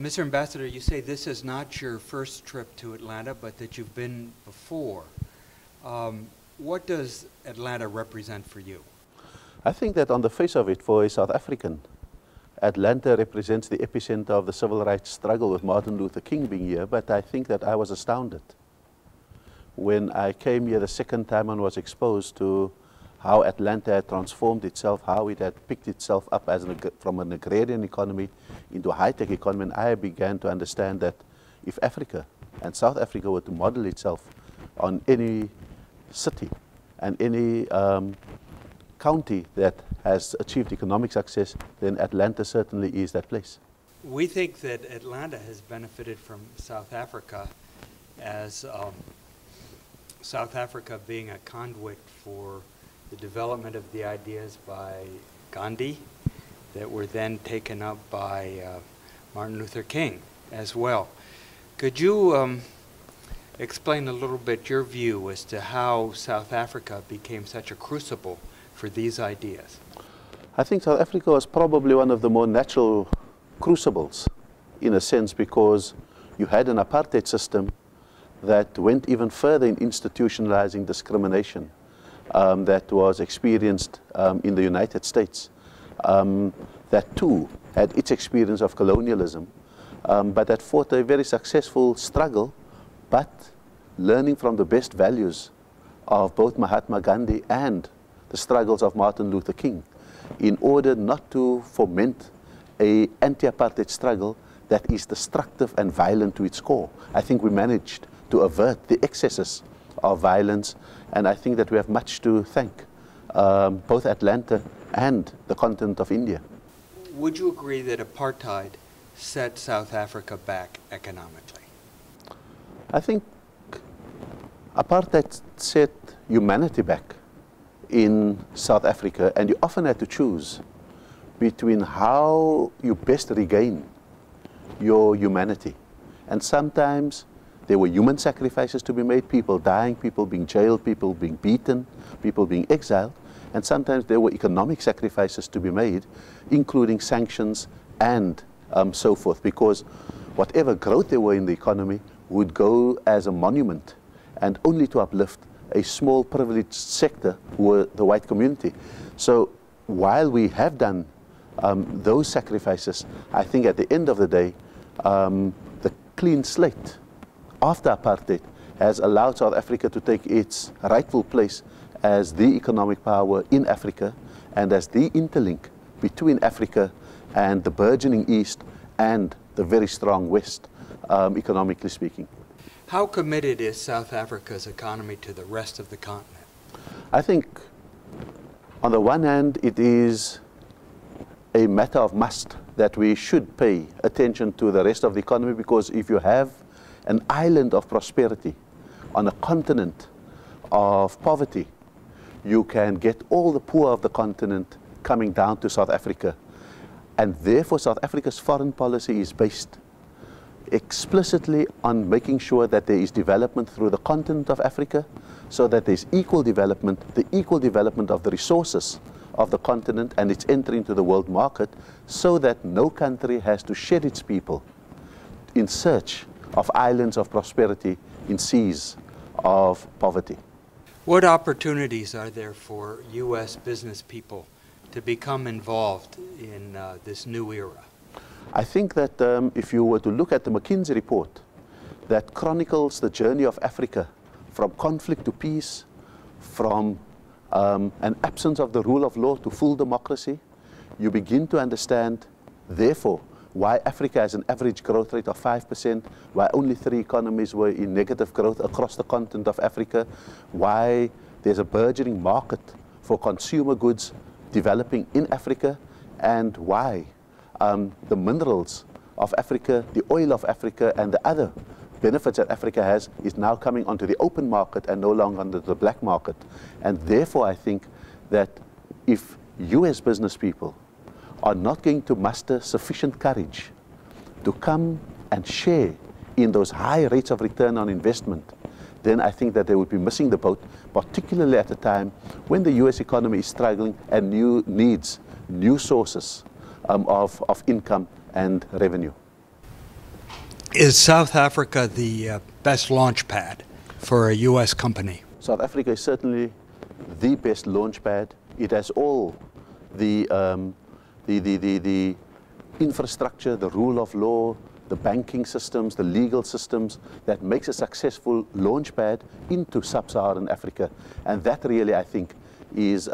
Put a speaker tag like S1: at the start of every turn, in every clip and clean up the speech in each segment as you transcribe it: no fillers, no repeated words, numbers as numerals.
S1: Mr. Ambassador, you say this is not your first trip to Atlanta, but that you've been before. What does Atlanta represent for you?
S2: I think that on the face of it, for a South African, Atlanta represents the epicenter of the civil rights struggle, with Martin Luther King being here, but I think that I was astounded when I came here the second time and was exposed to how Atlanta had transformed itself, how it had picked itself up as from an agrarian economy into a high-tech economy, and I began to understand that if Africa and South Africa were to model itself on any city and any county that has achieved economic success, then Atlanta certainly is that place.
S1: We think that Atlanta has benefited from South Africa as South Africa being a conduit for the development of the ideas by Gandhi that were then taken up by Martin Luther King as well. Could you explain a little bit your view as to how South Africa became such a crucible for these ideas?
S2: I think South Africa was probably one of the more natural crucibles, in a sense, because you had an apartheid system that went even further in institutionalizing discrimination that was experienced in the United States. That too had its experience of colonialism, but that fought a very successful struggle, but learning from the best values of both Mahatma Gandhi and the struggles of Martin Luther King, in order not to foment an anti-apartheid struggle that is destructive and violent to its core. I think we managed to avert the excesses of violence, and I think that we have much to thank both Atlanta and the continent of India.
S1: Would you agree that apartheid set South Africa back economically?
S2: I think apartheid set humanity back in South Africa, and you often had to choose between how you best regain your humanity. And sometimes there were human sacrifices to be made, people dying, people being jailed, people being beaten, people being exiled. And sometimes there were economic sacrifices to be made, including sanctions and so forth, because whatever growth there were in the economy would go as a monument and only to uplift a small privileged sector who were the white community. So while we have done those sacrifices, I think at the end of the day, the clean slate after apartheid has allowed South Africa to take its rightful place as the economic power in Africa and as the interlink between Africa and the burgeoning East and the very strong West, economically speaking.
S1: How committed is South Africa's economy to the rest of the continent?
S2: I think on the one hand, it is a matter of must that we should pay attention to the rest of the economy, because if you have an island of prosperity on a continent of poverty, you can get all the poor of the continent coming down to South Africa. And therefore, South Africa's foreign policy is based explicitly on making sure that there is development through the continent of Africa, so that there's equal development, the equal development of the resources of the continent and its entry into the world market, so that no country has to shed its people in search of islands of prosperity in seas of poverty.
S1: What opportunities are there for U.S. business people to become involved in this new era?
S2: I think that if you were to look at the McKinsey report that chronicles the journey of Africa from conflict to peace, from an absence of the rule of law to full democracy, you begin to understand, therefore, why Africa has an average growth rate of 5%, why only 3 economies were in negative growth across the continent of Africa, why there's a burgeoning market for consumer goods developing in Africa, and why the minerals of Africa, the oil of Africa, and the other benefits that Africa has is now coming onto the open market and no longer under the black market. And therefore, I think that if US business people are not going to muster sufficient courage to come and share in those high rates of return on investment, then I think that they would be missing the boat, particularly at a time when the US economy is struggling and needs new sources of income and revenue.
S1: Is South Africa the best launch pad for a U.S. company?
S2: South Africa is certainly the best launch pad. It has all the infrastructure, the rule of law, the banking systems, the legal systems that makes a successful launch pad into sub-Saharan Africa. And that really, I think, is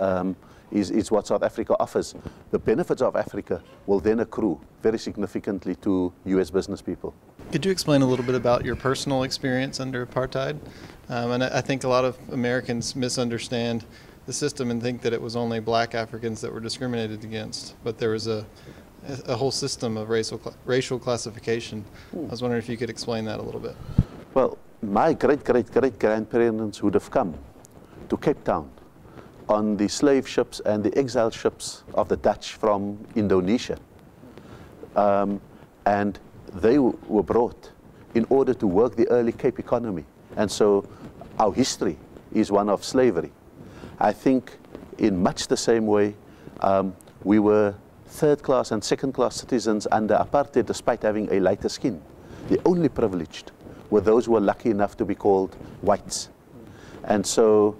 S2: what South Africa offers. The benefits of Africa will then accrue very significantly to U.S. business people.
S3: Could you explain a little bit about your personal experience under apartheid? And I think a lot of Americans misunderstand the system and think that it was only black Africans that were discriminated against, but there was a whole system of racial classification. I was wondering if you could explain that a little bit.
S2: Well, my great-great-great-grandparents would have come to Cape Town on the slave ships and the exile ships of the Dutch from Indonesia. And they were brought in order to work the early Cape economy. And so our history is one of slavery. I think in much the same way, we were third-class and second-class citizens under apartheid despite having a lighter skin. The only privileged were those who were lucky enough to be called whites. And so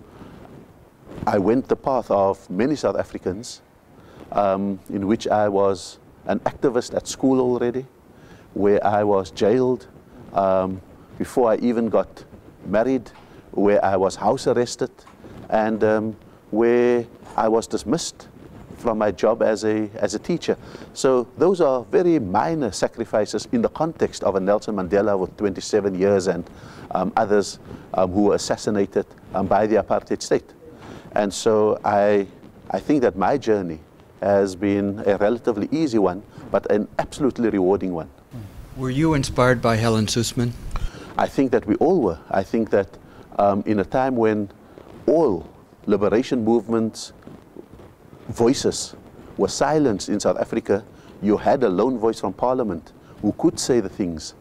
S2: I went the path of many South Africans, in which I was an activist at school already, where I was jailed before I even got married, where I was house arrested, and where I was dismissed from my job as a teacher. So those are very minor sacrifices in the context of a Nelson Mandela with 27 years and others who were assassinated by the apartheid state. And so I think that my journey has been a relatively easy one, but an absolutely rewarding one.
S1: Were you inspired by Helen Suzman?
S2: I think that we all were. I think that in a time when all liberation movements' voices were silenced in South Africa, you had a lone voice from Parliament who could say the things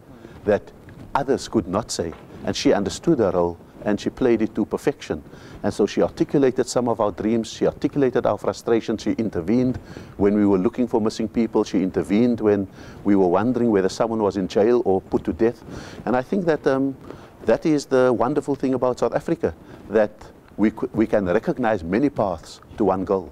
S2: that others could not say. And she understood her role and she played it to perfection. And so she articulated some of our dreams, she articulated our frustrations, she intervened when we were looking for missing people, she intervened when we were wondering whether someone was in jail or put to death. And I think that that is the wonderful thing about South Africa, that we can recognize many paths to one goal.